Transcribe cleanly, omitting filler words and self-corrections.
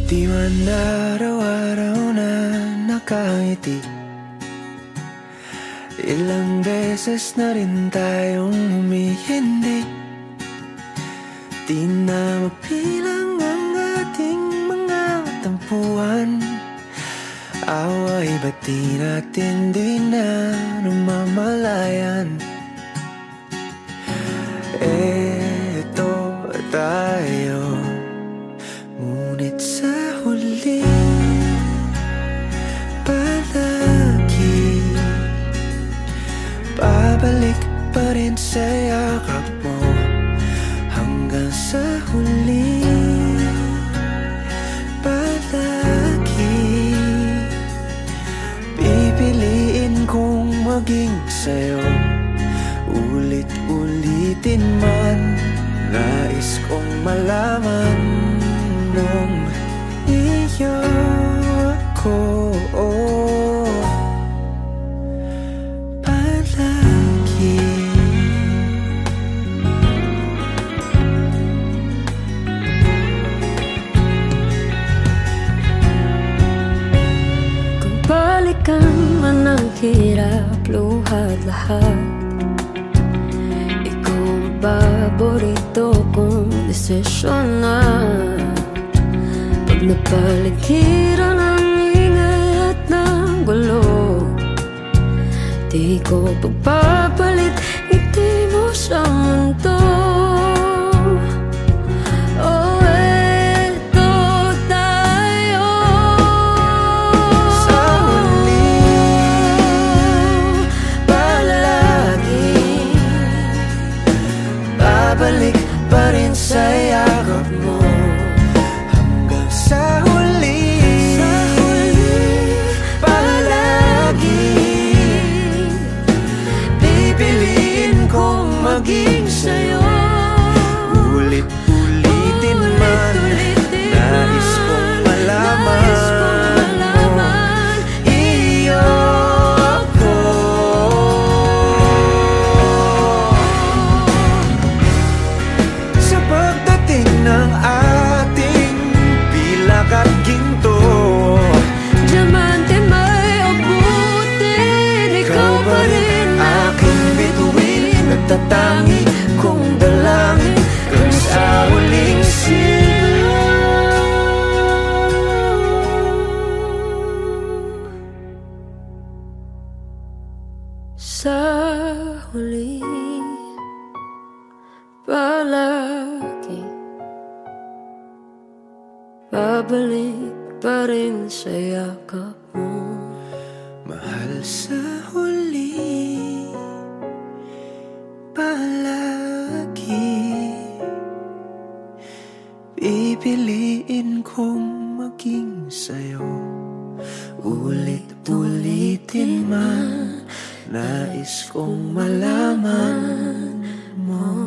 Di man araw-araw na nakangiti. Ilang beses na rin tayong humihindi. Di na mapilang ang ating mga tampuhan. Away ba't di natin di na namamalayan? Eto tayo, ngunit sa huli palagi babalik pa rin sa yakap mo. Hanggang sa huli palagi pipiliin kong maging sa'yo. Ulit-ulitin man, nais kong malaman nung iyo ako palagi. Kung balikan man ang hirap, luhat lahat, ikaw ang paborito kong desisyon na. Pag napaligiran ang ingay at ng gulo, di ko pagpapalit ngiti mo sa mundo. Oh, eto tayo sa huli palagi babalik pa rin sa yakap mo. Hanggang sa huli palagi pipiliin kong maging sa'yo. Ulit-ulitin man, nais kong malaman mo, iyo ako. Sa pagdating ng ating pilak at ginto, diamante may abutin, ikaw pa rin aking bituin, nagtatangi kong dalangin kung sa huling sigaw. Sa huli palagi babalik pa rin sa yakap mo. Mahal, sa huli palagi pipiliin kong maging sa'yo. Ulit-ulitin man, nais kong malaman mo.